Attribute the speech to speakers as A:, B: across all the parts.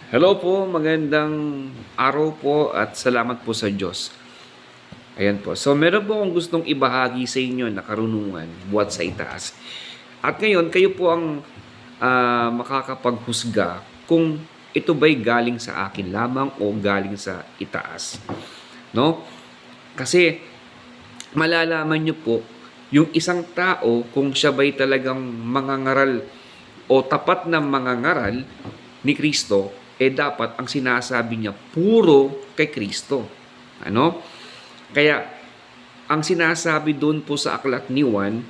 A: Hello po, magandang araw po at salamat po sa Diyos. Ayan po. So, meron po akong gustong ibahagi sa inyo na karunungan buhat sa itaas. At ngayon, kayo po ang makakapaghusga kung ito ba'y galing sa akin lamang o galing sa itaas. No? Kasi malalaman nyo po yung isang tao kung siya ba'y talagang mangangaral o tapat na mangangaral ni Kristo, dapat ang sinasabi niya puro kay Kristo. Ano? Kaya, ang sinasabi doon po sa aklat ni Juan,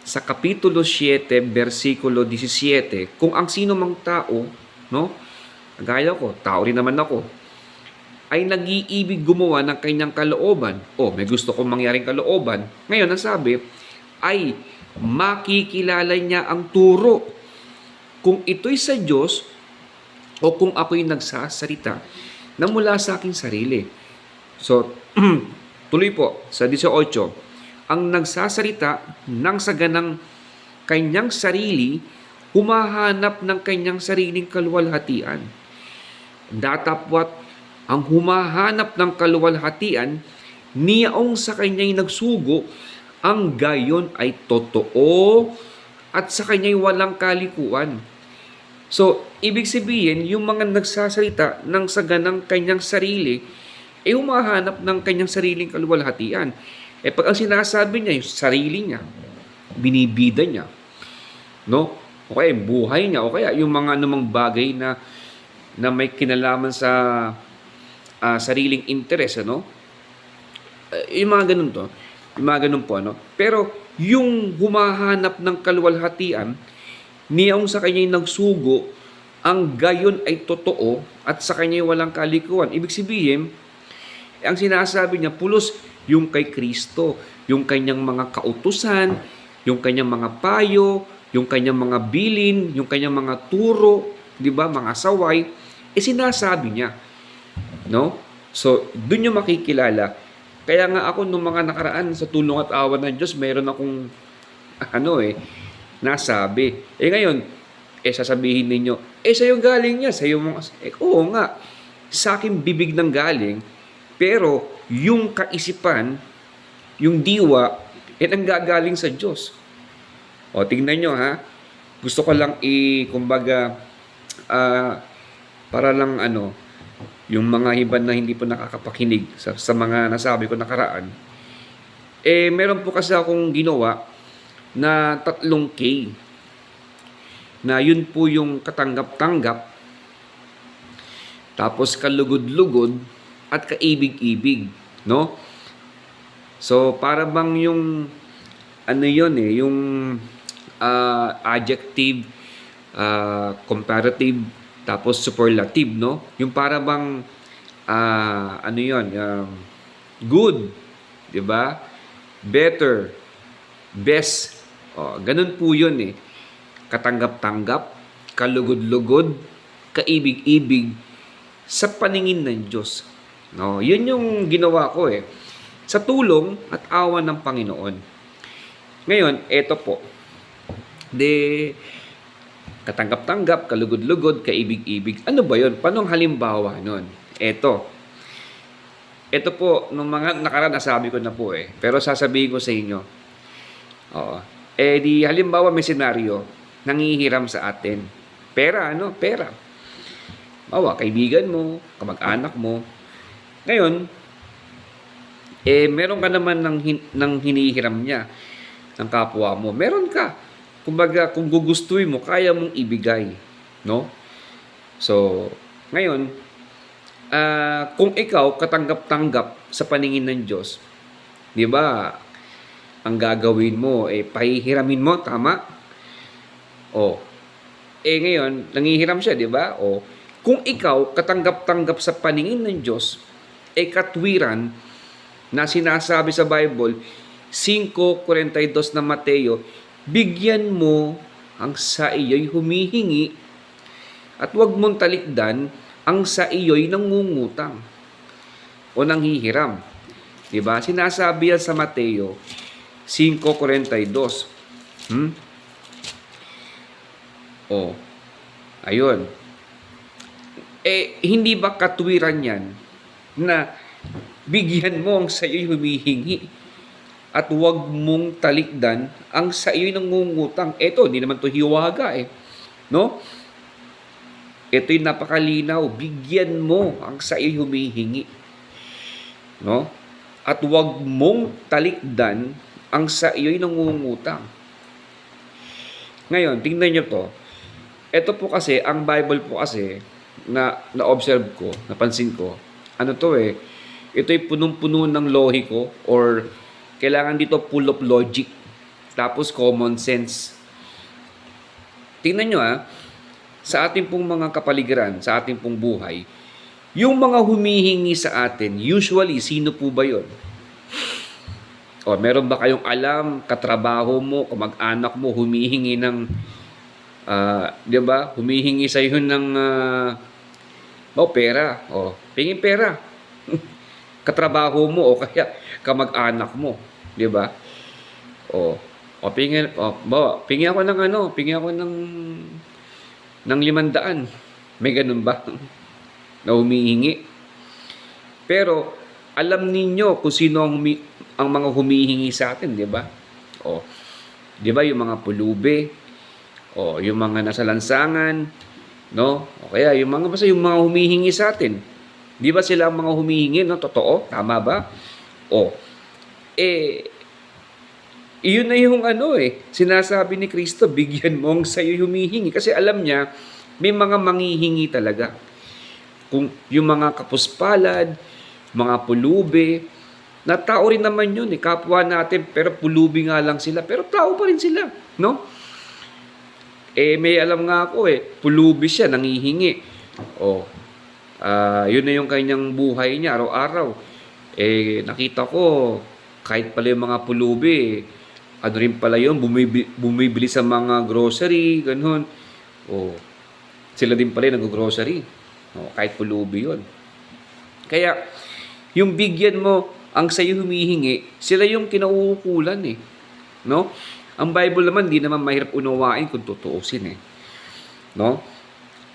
A: sa Kapitulo 7, versikulo 17, kung ang sino mang tao, no? Gaya ko, tao rin naman ako, ay nag-iibig gumawa ng kanyang kalooban, may gusto kong mangyaring kalooban, ngayon ang sabi, ay makikilala niya ang turo kung ito'y sa Diyos o kung ako'y nagsasalita na mula sa aking sarili. So, tuloy po sa 18, ang nagsasalita ng saganang kanyang sarili, humahanap ng kanyang sariling kaluwalhatian. Datapwat ang humahanap ng kaluwalhatian, niyaong sa kanya'y nagsugo, ang gayon ay totoo at sa kanya'y walang kalikuan. So, ibig sabihin, yung mga nagsasalita ng saganang kanyang sarili, humahanap ng kanyang sariling kaluwalhatian. Pag ang sinasabi niya, yung sarili niya, binibida niya, no? O kaya yung buhay niya, o kaya yung mga anumang bagay na may kinalaman sa sariling interes, ano? Yung mga ganun to. Yung mga ganun po, ano? Pero, yung humahanap ng kaluwalhatian, niyaong sa kanya'y nagsugo, ang gayon ay totoo at sa kanya'y walang kalikuan. Ibig sabihin, ang sinasabi niya, pulos yung kay Kristo, yung kanyang mga kautusan, yung kanyang mga payo, yung kanyang mga bilin, yung kanyang mga turo, di ba, mga saway, sinasabi niya. No? So, dun yung makikilala. Kaya nga ako nung mga nakaraan sa tulong at awa ng Diyos, mayroon akong nasabi. Ngayon, sasabihin ninyo, sa'yo galing niya, sa'yo mga, oo nga, sa akin bibig ng galing, pero yung kaisipan, yung diwa, nanggagaling sa Diyos. Tingnan nyo ha, gusto ko lang kumbaga, para lang yung mga iba na hindi po nakakapakinig sa mga nasabi ko nakaraan, meron po kasi akong ginawa na 3K. Na yun po yung katanggap-tanggap, tapos kalugod-lugod, at kaibig-ibig, no? So, para bang yung, yung adjective, comparative, tapos superlative, no? Yung para bang, good, di ba? Better, best, ganun po yun katanggap-tanggap, kalugod-lugod, kaibig-ibig sa paningin ng Diyos. No, yun yung ginawa ko sa tulong at awa ng Panginoon. Ngayon, eto po. Katanggap-tanggap, kalugod-lugod, kaibig-ibig. Ano ba yun? Paano ang halimbawa nun? Eto po, nung mga nakaraan nasabi ko na po pero sasabihin ko sa inyo. Halimbawa may senaryo, nangihiram sa atin. Pera, Pera. Kaibigan mo, kamag-anak mo. Ngayon, meron ka naman ng hinihiram niya, ng kapwa mo. Meron ka. Kumbaga, kung gugustuhin mo, kaya mong ibigay. No? So, ngayon, kung ikaw katanggap-tanggap sa paningin ng Diyos, di ba, ang gagawin mo, pahihiramin mo, tama? Ngayon, nangihiram siya, di ba? Kung ikaw katanggap-tanggap sa paningin ng Diyos, katwiran na sinasabi sa Bible, 5:42 na Mateo, bigyan mo ang sa iyo'y humihingi at huwag mong talikdan ang sa iyo'y nangungutang o nanghihiram. Diba? Sinasabi yan sa Mateo 5:42. Ayun. Hindi ba katwiran yan na bigyan mo ang sa'yo'y humihingi at huwag mong talikdan ang sa'yo'y nangungutang? Eto, hindi naman to hiwaga no? Ito'y napakalinaw, bigyan mo ang sa'yo'y humihingi, no? At huwag mong talikdan ang sa'yo'y nangungutang. Ngayon, tingnan nyo to. Ito po kasi, ang Bible po kasi, na-observe ko, napansin ko, ano to ito'y punong-puno ng lohiko or kailangan dito full of logic, tapos common sense. Tingnan nyo sa ating pong mga kapaligiran, sa ating pong buhay, yung mga humihingi sa atin, usually, sino po ba yun? O, meron ba kayong alam, katrabaho mo, kamag-anak mo, humihingi ng, di ba? Humihingi sa iyo ng, pera. O, pingin pera. Katrabaho mo o kaya kamag-anak mo, di ba? O pingin, pingin ako ng pingin ako ng 500. May ganun ba? Na humihingi. Pero, alam ninyo kung sino ang mga humihingi sa atin, di ba? Di ba yung mga pulubi, yung mga nasa lansangan, no? O kaya yung mga humihingi sa atin. Di ba sila ang mga humihingi, no? Totoo? Tama ba? Iyon na yung sinasabi ni Kristo, bigyan mo ang sa'yo humihingi. Kasi alam niya, may mga manghihingi talaga. Kung yung mga kapuspalad, mga pulubi, na tao rin naman yun kapwa natin, pero pulubi nga lang sila, pero tao pa rin sila, no? May alam nga ako pulubi siya, nangihingi. Yun na yung kanyang buhay niya, araw-araw. Nakita ko, kahit pala yung mga pulubi, ano rin pala yun, bumibili sa mga grocery, ganun. Sila din pala yung nag-grocery. Kahit pulubi yun. Kaya, yung bigyan mo ang sa'yo humihingi, sila yung kinauukulan no? Ang Bible naman, di naman mahirap unawain kung tutuusin no?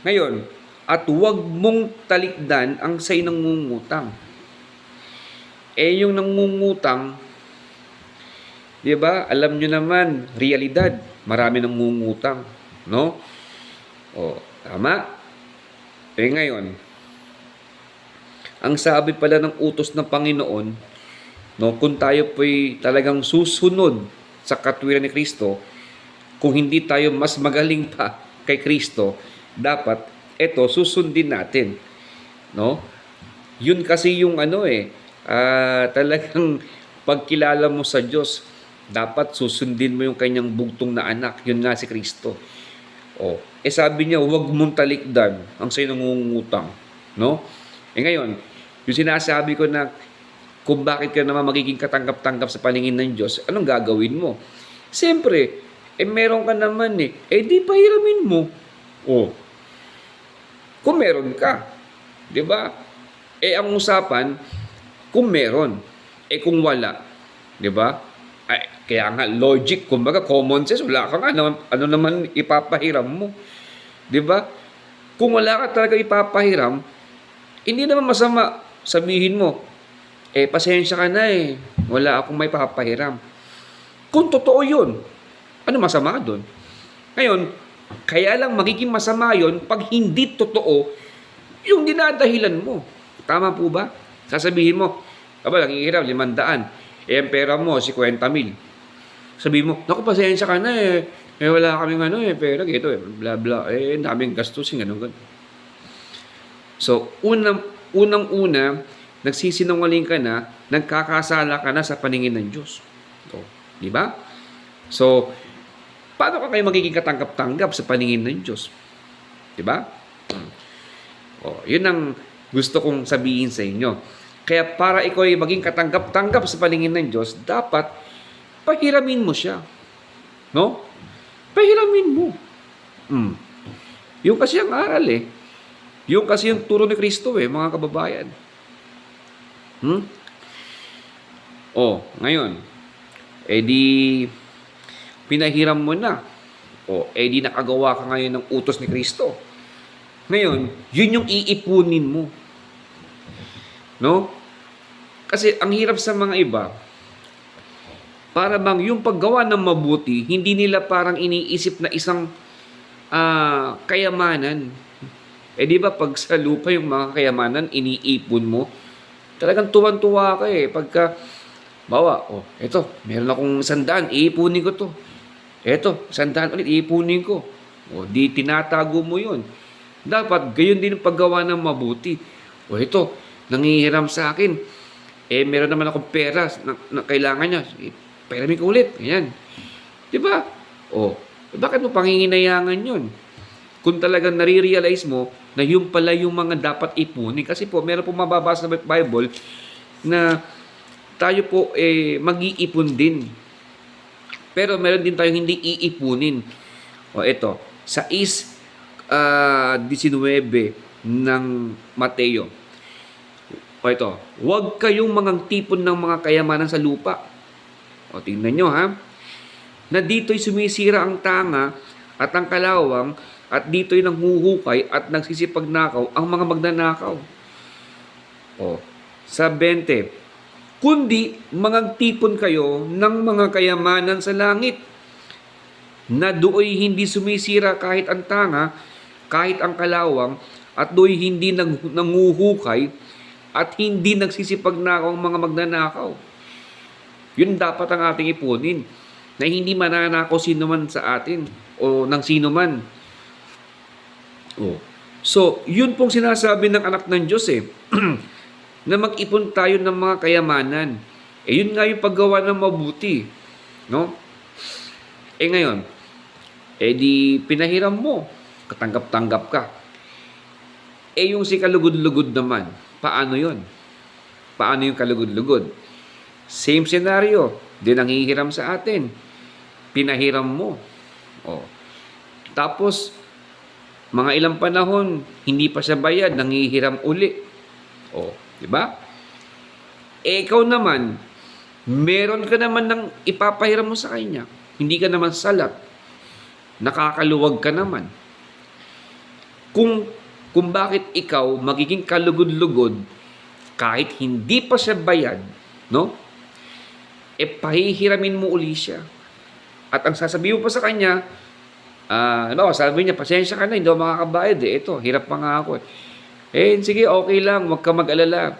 A: Ngayon, at huwag mong talikdan ang sa'yo nangungutang. Yung nangungutang, di ba? Alam nyo naman, realidad, marami nangungutang, no? Tama? Ngayon, ang sabi pala ng utos ng Panginoon, no, kung tayo po'y talagang susunod sa katwiran ni Kristo, kung hindi tayo mas magaling pa kay Kristo, dapat susundin natin, no? Yun kasi yung talagang pagkilala mo sa Diyos, dapat susundin mo yung kanyang bugtong na anak, yun nga si Kristo. Sabi niya, huwag mong talikdan ang sa'yo nangungutang, no? Ngayon, yung sinasabi ko na kung bakit ka naman magiging katanggap-tanggap sa paningin ng Diyos, anong gagawin mo? Siyempre, meron ka naman di pahiramin mo. Kung meron ka, di ba? Ang usapan, kung meron, kung wala, di ba? Kaya nga, logic, kumbaga, common sense, wala ka nga, ano naman ipapahiram mo? Di ba? Kung wala ka talaga ipapahiram, hindi naman masama sabihin mo, pasensya ka na wala akong may papahiram. Kung totoo yun, ano masama doon? Ngayon, kaya lang magiging masama yun pag hindi totoo yung dinadahilan mo. Tama po ba? Sasabihin mo, nangihiram, 500. Ang pera mo, 50,000. Sabihin mo, naku, pasensya ka na wala kaming pera, ito bla bla, daming gastusin, ganun. So, unang-una, nagsisinungaling ka na, nagkakasala ka na sa paningin ng Diyos. Di ba? So, paano ka kayo magiging katanggap-tanggap sa paningin ng Diyos? Di ba? Yun ang gusto kong sabihin sa inyo. Kaya para ikaw ay maging katanggap-tanggap sa paningin ng Diyos, dapat pahiramin mo siya. No? Pahiramin mo. Yung kasi ang aral Yung kasi yung turo ni Kristo mga kababayan. Ngayon, di pinahiram mo na. Di nakagawa ka ngayon ng utos ni Kristo. Ngayon, yun yung iipunin mo. No? Kasi ang hirap sa mga iba, para bang yung paggawa ng mabuti, hindi nila parang iniisip na isang kayamanan. Di ba pag sa lupa yung mga kayamanan, iniipon mo, talagang tuwan-tuwa ka eh. Pagka, bawa, eto, meron akong 100, iipunin ko to. Eto, 100 ulit, iipunin ko. Di tinatago mo yun. Dapat, gayon din ang paggawa ng mabuti. Ito, nangihiram sa akin. Meron naman akong pera na kailangan niya. Peramin ko ulit. Ganyan. Di ba? Bakit mo panginginayangan yun? Kung talagang nare-realize mo na yun pala yung mga dapat ipunin. Kasi po, meron po mababasa sa Bible na tayo po mag-iipon din. Pero meron din tayong hindi iipunin. Ito, sa 19 ng Mateo. Ito, huwag kayong mga tipon ng mga kayamanan sa lupa. Tingnan nyo ha. Na dito'y sumisira ang tanga at ang kalawang at dito'y nanghuhukay at nagsisipagnakaw ang mga magnanakaw. Sa 20, kundi tipon kayo ng mga kayamanan sa langit na do'y hindi sumisira kahit ang tanga, kahit ang kalawang, at do'y hindi nanguhukay at hindi nagsisipagnakaw ang mga magnanakaw. Yun dapat ang ating ipunin, na hindi mananakaw sino man sa atin o ng sino man. So, yun pong sinasabi ng anak ng Diyos na mag-ipon tayo ng mga kayamanan. Yun nga yung paggawa ng mabuti. No? Ngayon, di pinahiram mo, katanggap-tanggap ka. Yung si kalugod-lugod naman, paano yun? Paano yung kalugod-lugod? Same scenario, di nanghihiram sa atin. Pinahiram mo. Tapos, mga ilang panahon, hindi pa siya bayad, nanghihiram uli. Di ba? Ikaw naman, meron ka naman ng ipapahiram mo sa kanya. Hindi ka naman salat. Nakakaluwag ka naman. Kung bakit ikaw magiging kalugod-lugod kahit hindi pa siya bayad, no? Pahihiramin mo uli siya. At ang sasabihin mo pa sa kanya, sabi niya, pasensya ka na, hindi ako makakabayad. Ito, hirap pa nga ako. Sige, okay lang, huwag ka mag-alala.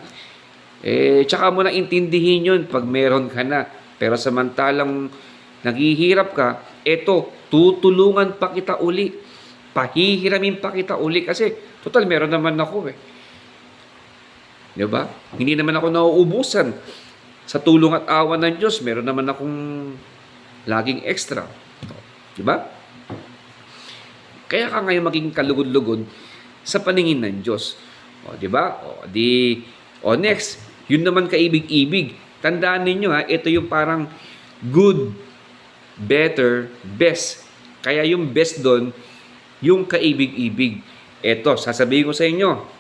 A: Tsaka mo na intindihin yun pag meron ka na. Pero samantalang naghihirap ka, tutulungan pa kita uli. Pahihiramin pa kita uli kasi, total, meron naman ako Diba? Hindi naman ako nauubusan. Sa tulong at awa ng Diyos, meron naman akong laging extra. Diba? Kaya ka ngayon maging kalugod-lugod sa paningin ng Diyos. Diba? Next, yun naman kaibig-ibig. Tandaan ninyo ito yung parang good, better, best. Kaya yung best doon, yung kaibig-ibig. Ito, sasabihin ko sa inyo,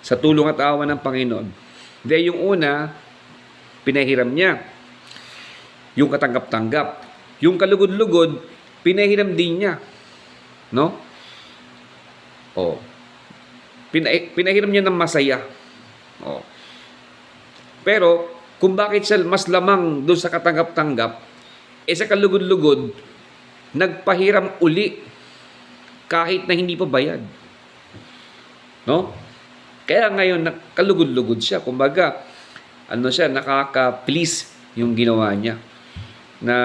A: sa tulong at awa ng Panginoon. Yung una, pinahiram niya. Yung katanggap-tanggap. Yung kalugod-lugod, pinahiram din niya. No? Pinahiram niya ng masaya. Pero, kung bakit siya mas lamang doon sa katanggap-tanggap, sa kalugod-lugod, nagpahiram uli kahit na hindi pa bayad. No? Kaya ngayon, kalugod-lugod siya. Kumbaga, nakaka-please yung ginawa niya. Na,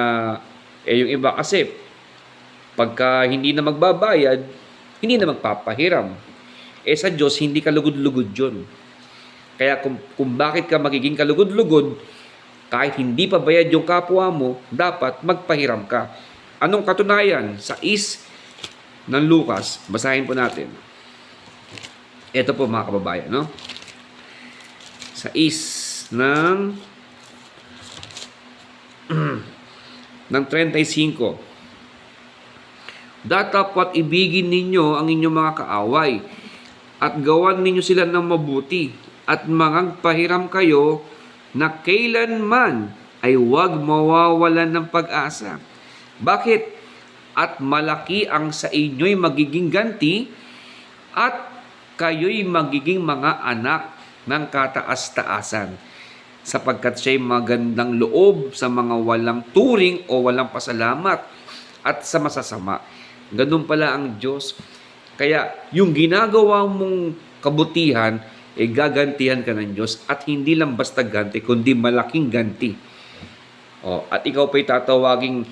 A: yung iba kasi, pagka hindi na magbabayad, hindi na magpapahiram. Sa Diyos, hindi kalugod-lugod yun. Kaya kung bakit ka magiging kalugod-lugod, kahit hindi pa bayad yung kapwa mo, dapat magpahiram ka. Anong katunayan? Sa ng Lucas, basahin po natin. Ito po mga kababayan, no? Sa ng 35. Datapwat ibigin ninyo ang inyong mga kaaway at gawan ninyo sila ng mabuti at magpahiram kayo na kailanman ay huwag mawawalan ng pag-asa. Bakit? At malaki ang sa inyo'y magiging ganti at kayo'y magiging mga anak ng kataas-taasan, sapagkat siya'y magandang loob sa mga walang turing o walang pasalamat at sa masasama. Ganun pala ang Diyos. Kaya yung ginagawa mong kabutihan, gagantihan ka ng Diyos, at hindi lang basta ganti, kundi malaking ganti. At ikaw pa'y tatawaging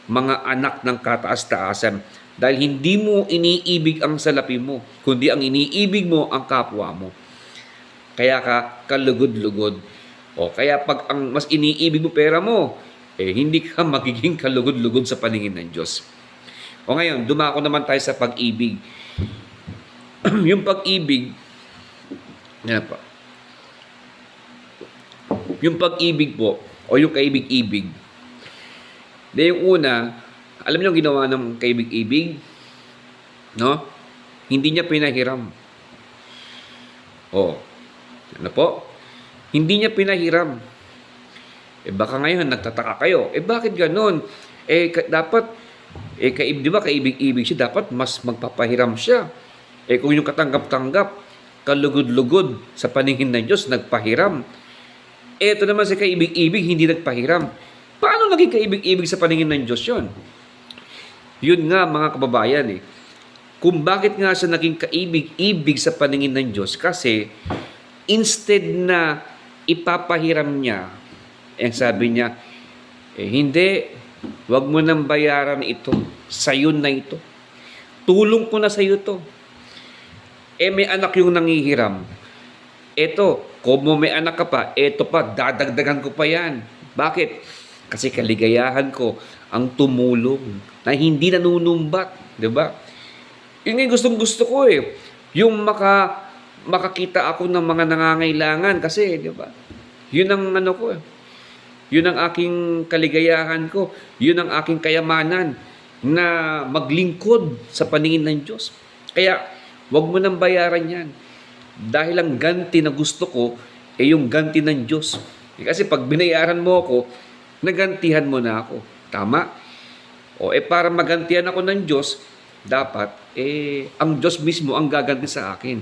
A: mga anak ng kataas-taasan dahil hindi mo iniibig ang salapi mo, kundi ang iniibig mo ang kapwa mo. Kaya ka kalugod-lugod. Kaya pag ang mas iniibig mo pera mo, hindi ka magiging kalugod-lugod sa paningin ng Diyos. Ngayon, dumako naman tayo sa pag-ibig. Yung pag-ibig, yan pa. Yung pag-ibig po, o yung kaibig-ibig. Yung una, alam niyo ang ginawa ng kaibig-ibig? No? Hindi niya pinahiram. Ano po? Hindi niya pinahiram. Baka ngayon nagtataka kayo. Bakit ganon? Dapat, di ba kaibig-ibig siya, dapat mas magpapahiram siya. Kung yung katanggap-tanggap, kalugod-lugod sa paningin ng Diyos, nagpahiram. Ito naman si kaibig-ibig, hindi nagpahiram. Paano naging kaibig-ibig sa paningin ng Diyos yun? Yun nga mga kababayan Kung bakit nga siya naging kaibig-ibig sa paningin ng Diyos, kasi instead na ipapahiram niya, sabi niya, hindi, wag mo nang bayaran ito, sayo na ito. Tulong ko na sayo to. May anak yung nangihiram. Kung may anak ka pa, dadagdagan ko pa yan. Bakit? Kasi kaligayahan ko ang tumulong na hindi nanunumbat. Diba? Yun yung gustong-gusto ko Yung makakita ako ng mga nangangailangan kasi, diba? Yun ang ko Yun ang aking kaligayahan ko. Yun ang aking kayamanan na maglingkod sa paningin ng Diyos. Kaya, wag mo nang bayaran yan. Dahil ang ganti na gusto ko, yung ganti ng Diyos. Kasi pag binayaran mo ako, nagantihan mo na ako. Tama? Para magantihan ako ng Diyos, dapat, ang Diyos mismo ang gaganti sa akin.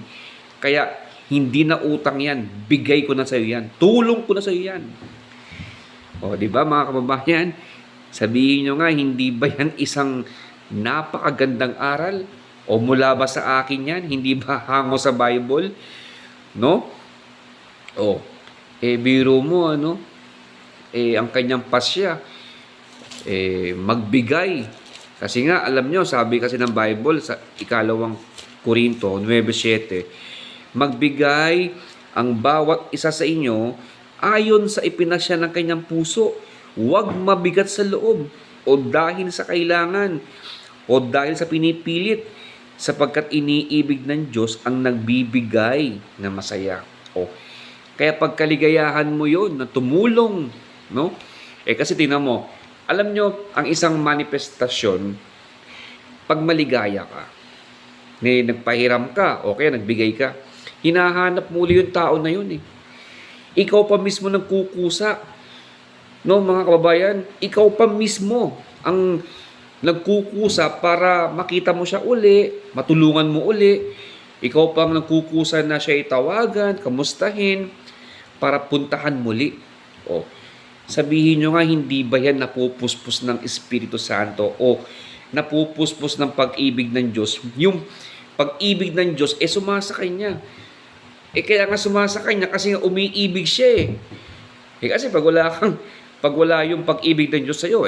A: Kaya, hindi na utang yan. Bigay ko na sa iyo yan. Tulong ko na sa iyo yan. Di ba mga kababayan? Sabihin nyo nga, hindi ba yan isang napakagandang aral? O mula ba sa akin yan? Hindi ba hango sa Bible? No? Biro mo, ang kanyang pasya, magbigay. Kasi nga, alam nyo, sabi kasi ng Bible, sa 2 Korinto 9:7, magbigay ang bawat isa sa inyo ayon sa ipinasya ng kanyang puso. Huwag mabigat sa loob, o dahil sa kailangan, o dahil sa pinipilit, sapagkat iniibig ng Diyos ang nagbibigay na masaya. Kaya pagkaligayahan mo yon na tumulong, no? Kasi tingnan mo, alam nyo, ang isang manifestasyon, pag maligaya ka, nagpahiram ka, o kaya nagbigay ka, hinahanap muli yung tao na yun Ikaw pa mismo nagkukusa. No, mga kababayan, ikaw pa mismo ang nagkukusa para makita mo siya uli, matulungan mo uli. Ikaw pang nagkukusa na siya itawagan, kamustahin, para puntahan muli. Sabihin nyo nga, hindi ba yan napupuspos ng Espiritu Santo o napupuspos ng pag-ibig ng Diyos? Yung pag-ibig ng Diyos, sumasakay niya. Kaya nga sumasakay niya kasi nga umiibig siya kasi pag wala yung pag-ibig ng Diyos sa'yo,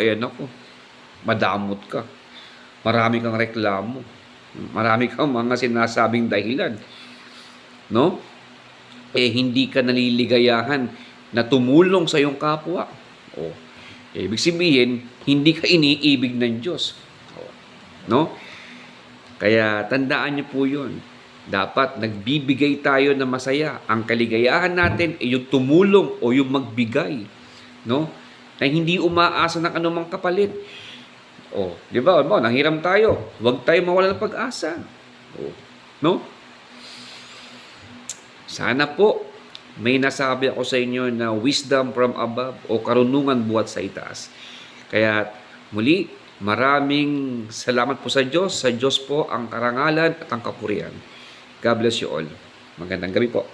A: madamot ka. Marami kang reklamo. Marami kang mga sinasabing dahilan. No? Hindi ka naliligayahan na tumulong sa iyong kapwa. Ibig sabihin, hindi ka iniibig ng Diyos. No? Kaya tandaan niyo po yun. Dapat nagbibigay tayo ng masaya. Ang kaligayahan natin ay yung tumulong o yung magbigay. No? Na hindi umaasa ng anumang kapalit. Di ba? Nanghiram tayo. Huwag tayo mawala ng pag-asa. No? Sana po may nasabi ako sa inyo na wisdom from above o karunungan buhat sa itaas. Kaya muli, maraming salamat po sa Diyos. Sa Diyos po ang karangalan at ang kapurihan. God bless you all. Magandang gabi po.